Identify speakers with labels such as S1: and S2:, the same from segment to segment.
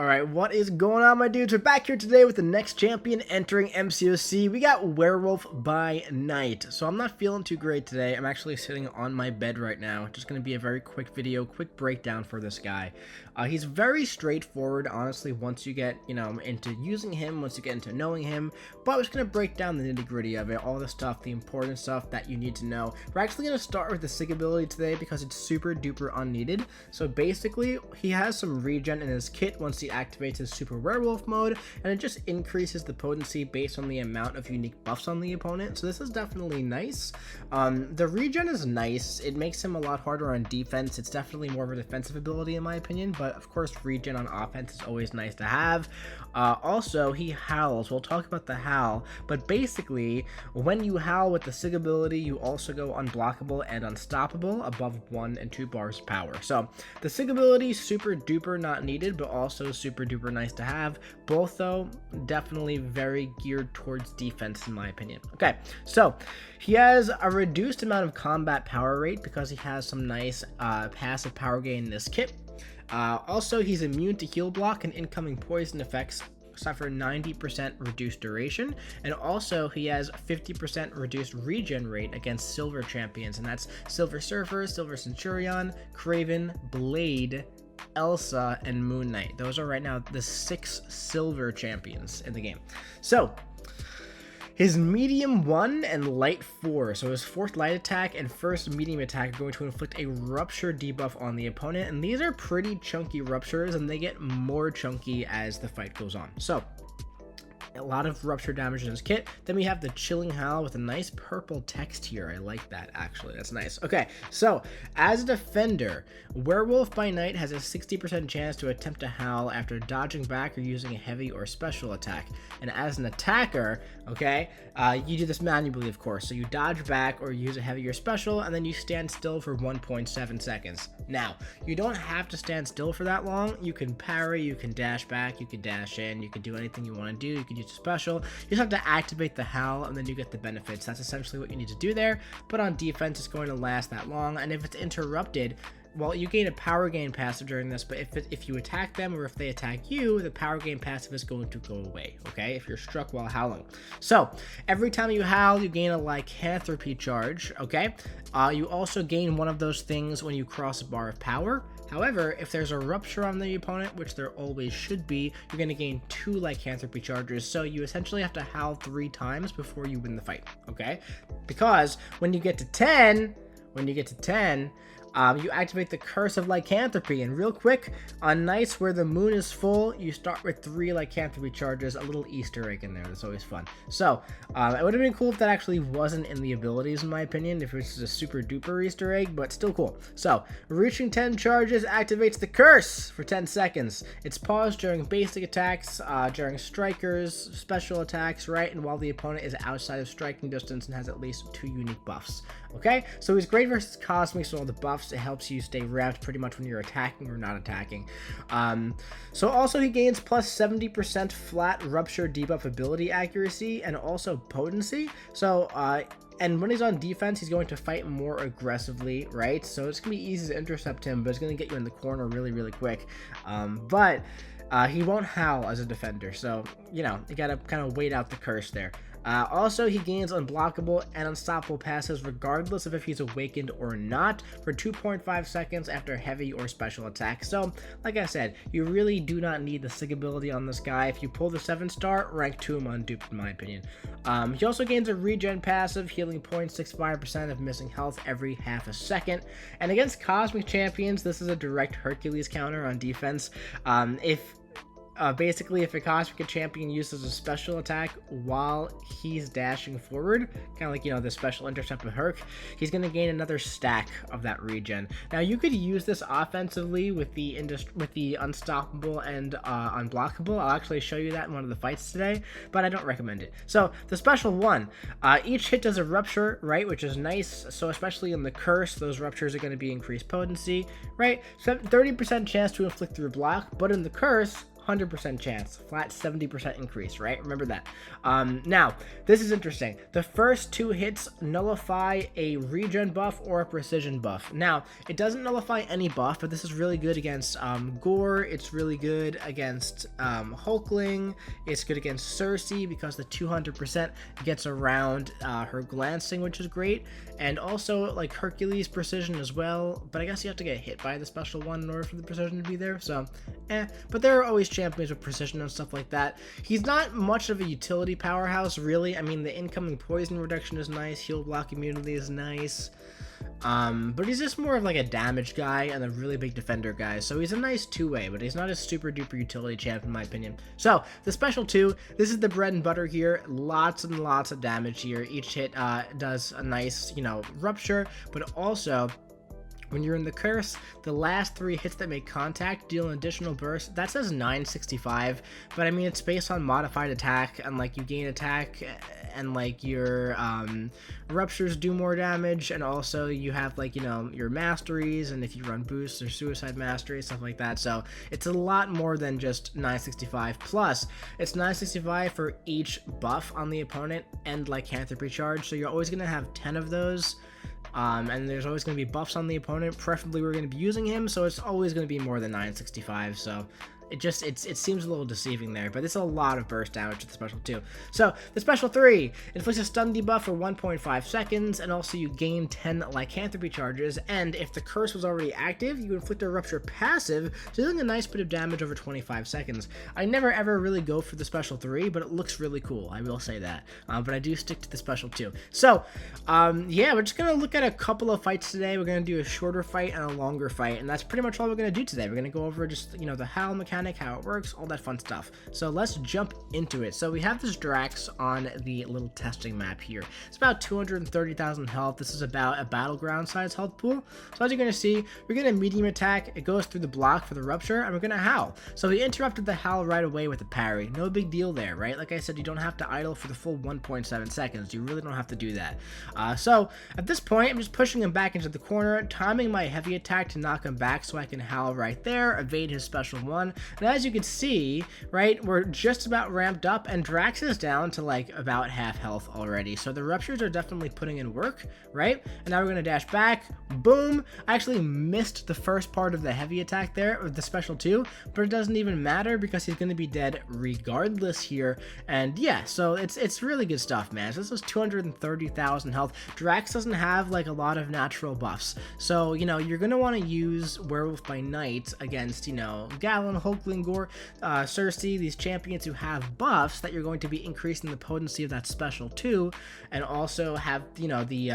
S1: Alright, what is going on, my dudes? We're back here today with the next champion entering MCOC. We got Werewolf by Night. So I'm not feeling too great today. I'm actually sitting on my bed right now. Just going to be a very quick video, quick breakdown for this guy. He's very straightforward, honestly, once you get, into using him, once you get into knowing him. But I'm just going to break down the nitty-gritty of it, all the stuff, the important stuff that you need to know. We're actually going to start with the Sig ability today because it's super duper unneeded. So basically, he has some regen in his kit once he activates his super werewolf mode, and it just increases the potency based on the amount of unique buffs on the opponent. So this is definitely nice. The regen is nice. It makes him a lot harder on defense. It's definitely more of a defensive ability in my opinion, but of course regen on offense is always nice to have. Also, he howls. We'll talk about the howl, but basically when you howl with the Sig ability, you also go unblockable and unstoppable above 1 and 2 bars of power. So the Sig ability, super duper not needed, but also super duper nice to have. Both though definitely very geared towards defense in my opinion. Okay, so he has a reduced amount of combat power rate because he has some nice passive power gain in this kit. Also, he's immune to heal block and incoming poison effects, suffer 90% reduced duration, and also he has 50% reduced regen rate against silver champions, and that's Silver Surfer, Silver Centurion, Craven, Blade, Elsa, and Moon Knight. Those are right now the 6 silver champions in the game. So his medium 1 and light 4, so his 4th light attack and 1st medium attack are going to inflict a rupture debuff on the opponent, and these are pretty chunky ruptures, and they get more chunky as the fight goes on. So a lot of rupture damage in his kit. Then we have the Chilling Howl with a nice purple text here. I like that, actually. That's nice. Okay, so as a defender, Werewolf by Night has a 60% chance to attempt a howl after dodging back or using a heavy or special attack. And as an attacker, okay, you do this manually, of course. So you dodge back or use a heavy or special, and then you stand still for 1.7 seconds. Now, you don't have to stand still for that long. You can parry, you can dash back, you can dash in, you can do anything you want to do. You can use a special. You just have to activate the howl, and then you get the benefits. That's essentially what you need to do there. But on defense, it's going to last that long, and if it's interrupted, well, you gain a power gain passive during this, but if you attack them or if they attack you, the power gain passive is going to go away, okay, if you're struck while howling. So every time you howl, you gain a lycanthropy charge, okay? You also gain one of those things when you cross a bar of power. However, if there's a rupture on the opponent, which there always should be, you're going to gain 2 lycanthropy charges, so you essentially have to howl 3 times before you win the fight, okay? Because when you get to 10, you activate the Curse of Lycanthropy, and real quick, on nights where the moon is full, you start with 3 lycanthropy charges, a little Easter egg in there. That's always fun. So, it would have been cool if that actually wasn't in the abilities, in my opinion, if it was just a super duper Easter egg, but still cool. So, reaching 10 charges activates the Curse for 10 seconds. It's paused during basic attacks, during strikers, special attacks, right, and while the opponent is outside of striking distance and has at least 2 unique buffs. Okay, so he's great versus Cosmics and all the buffs. It helps you stay wrapped pretty much when you're attacking or not attacking. So also he gains plus 70% flat rupture debuff ability accuracy and also potency. So and when he's on defense, he's going to fight more aggressively, right? So it's gonna be easy to intercept him, but it's gonna get you in the corner really, really quick. But he won't howl as a defender, so you gotta kind of wait out the curse there. Also, he gains unblockable and unstoppable passes regardless of if he's awakened or not for 2.5 seconds after heavy or special attack. So, like I said, you really do not need the Sig ability on this guy. If you pull the 7-star, rank 2 him unduped in my opinion. He also gains a regen passive, healing 0.65% of missing health every half a second. And against Cosmic Champions, this is a direct Hercules counter on defense. Basically, if a Cosmic Champion uses a special attack while he's dashing forward, kind of like, the special intercept with Herc, he's going to gain another stack of that regen. Now, you could use this offensively with the unstoppable and unblockable. I'll actually show you that in one of the fights today, but I don't recommend it. So, the special one, each hit does a rupture, right, which is nice. So, especially in the curse, those ruptures are going to be increased potency, right? So, 30% chance to inflict through block, but in the curse, 100% chance, flat 70% increase, right? Remember that. Now, this is interesting. The first 2 hits nullify a regen buff or a precision buff. Now, it doesn't nullify any buff, but this is really good against Gore. It's really good against Hulkling. It's good against Cersei because the 200% gets around her glancing, which is great. And also, like, Hercules precision as well, but I guess you have to get hit by the special one in order for the precision to be there, so but there are always champions with precision and stuff like that. He's not much of a utility powerhouse, really. I mean, the incoming poison reduction is nice, heal block immunity is nice, but he's just more of like a damage guy and a really big defender guy, so he's a nice two-way, but he's not a super duper utility champ in my opinion. So the special 2, this is the bread and butter here. Lots and lots of damage here. Each hit does a nice, you know, rupture, but also when you're in the curse, the last 3 hits that make contact deal an additional burst. That says 965, but I mean, it's based on modified attack, and like you gain attack, and like your ruptures do more damage, and also you have, like, you know, your masteries, and if you run boosts or suicide mastery, stuff like that. So it's a lot more than just 965. Plus, it's 965 for each buff on the opponent and lycanthropy charge, so you're always going to have 10 of those. And there's always going to be buffs on the opponent. Preferably we're going to be using him, so it's always going to be more than 965. So it seems a little deceiving there, but it's a lot of burst damage with the special 2. So the special 3 inflicts a stun debuff for 1.5 seconds, and also you gain 10 lycanthropy charges, and if the curse was already active, you inflict a rupture passive, dealing a nice bit of damage over 25 seconds. I never ever really go for the special 3, but it looks really cool, I will say that, but I do stick to the special 2. So yeah, we're just gonna look at a couple of fights today. We're gonna do a shorter fight and a longer fight, and that's pretty much all we're gonna do today. We're gonna go over just, you know, the HEYOO mechanic, how it works, all that fun stuff. So let's jump into it. So we have this Drax on the little testing map here. It's about 230,000 health. This is about a battleground size health pool. So as you're going to see, we're going to medium attack. It goes through the block for the rupture, and we're going to howl. So we interrupted the howl right away with a parry. No big deal there, right? Like I said, you don't have to idle for the full 1.7 seconds. You really don't have to do that. So at this point, I'm just pushing him back into the corner, timing my heavy attack to knock him back so I can howl right there, evade his special 1. And as you can see, right, we're just about ramped up, and Drax is down to like about half health already. So the ruptures are definitely putting in work, right? And now we're going to dash back. Boom. I actually missed the first part of the heavy attack there, or the special 2, but it doesn't even matter because he's going to be dead regardless here. And yeah, so it's really good stuff, man. So this is 230,000 health. Drax doesn't have like a lot of natural buffs. So, you know, you're going to want to use Werewolf by Night against, you know, Gallon, Hulkling, Gore, Cersei, these champions who have buffs that you're going to be increasing the potency of that special 2, and also have, you know, the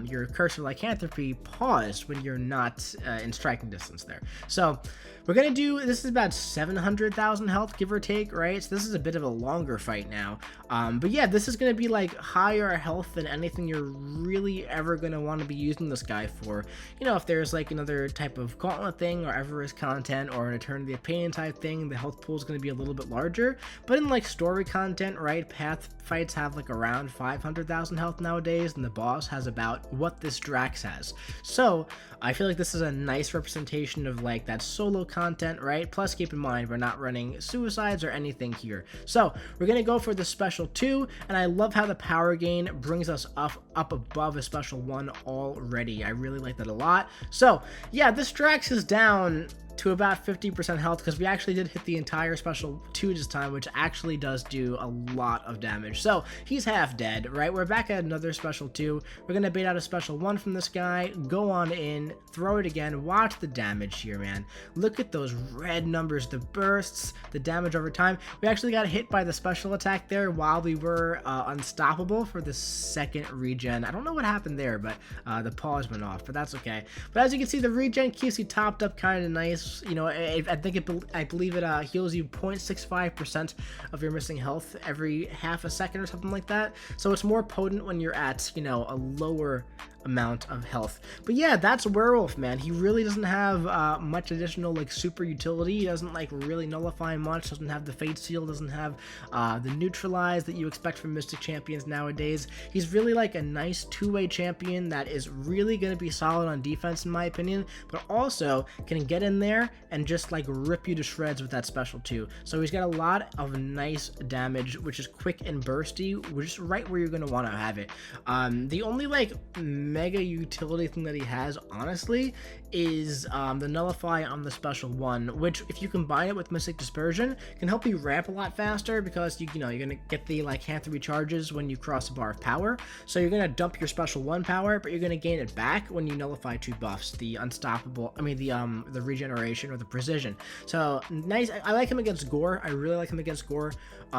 S1: your Curse of Lycanthropy paused when you're not in striking distance there. So we're gonna do, this is about 700,000 health, give or take, right? So this is a bit of a longer fight now, but yeah, this is gonna be like higher health than anything you're really ever gonna want to be using this guy for. You know, if there's like another type of gauntlet thing, or Everest content, or an Eternity of Pain type thing, the health pool is going to be a little bit larger. But in like story content, right, path fights have like around 500,000 health nowadays, and the boss has about what this Drax has. So I feel like this is a nice representation of like that solo content, right? Plus keep in mind, we're not running suicides or anything here. So we're going to go for the special 2, and I love how the power gain brings us up above a special 1 already. I really like that a lot. So yeah, this Drax is down to about 50% health, because we actually did hit the entire special 2 this time, which actually does do a lot of damage. So he's half dead, right? We're back at another special 2. We're gonna bait out a special 1 from this guy, go on in, throw it again. Watch the damage here, man. Look at those red numbers, the bursts, the damage over time. We actually got hit by the special attack there while we were unstoppable for the second regen. I don't know what happened there, but the pause went off, but that's okay. But as you can see, the regen keeps you topped up kind of nice. You know, I believe it heals you 0.65% of your missing health every half a second or something like that. So it's more potent when you're at, you know, a lower amount of health. But yeah, that's Werewolf, man. He really doesn't have much additional like super utility. He doesn't like really nullify much, doesn't have the Fate Seal, doesn't have the Neutralize that you expect from Mystic champions nowadays. He's really like a nice two-way champion that is really going to be solid on defense in my opinion, but also can get in there there and just like rip you to shreds with that special too. So he's got a lot of nice damage, which is quick and bursty, which is right where you're going to want to have it. The only like mega utility thing that he has, honestly, is the nullify on the special one, which if you combine it with Mystic Dispersion can help you ramp a lot faster, because you know you're gonna get the like hand 3 charges when you cross a bar of power. So you're gonna dump your special 1 power, but you're gonna gain it back when you nullify 2 buffs, the unstoppable, I mean the regeneration or the precision. So nice. I like him against Gore. I really like him against Gore.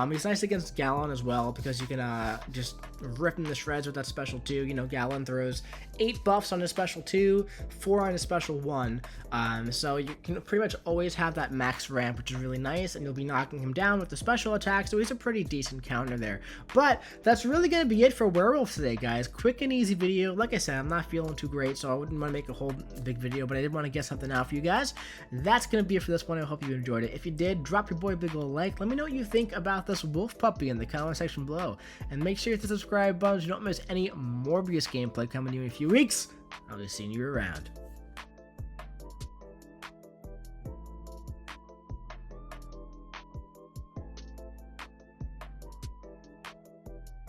S1: He's nice against Gallon as well, because you can just rip him to shreds with that special 2. You know, Gallon throws 8 buffs on his special 2, 4 on his special 1. So you can pretty much always have that max ramp, which is really nice, and you'll be knocking him down with the special attack, so he's a pretty decent counter there. But that's really going to be it for Werewolf today, guys. Quick and easy video. Like I said, I'm not feeling too great, so I wouldn't want to make a whole big video, but I did want to get something out for you guys. That's going to be it for this one. I hope you enjoyed it. If you did, drop your boy a big ol' like. Let me know what you think about this wolf puppy in the comment section below, and make sure you hit the subscribe button so you don't miss any Morbius gameplay coming to you in a few weeks. I'll be seeing you around.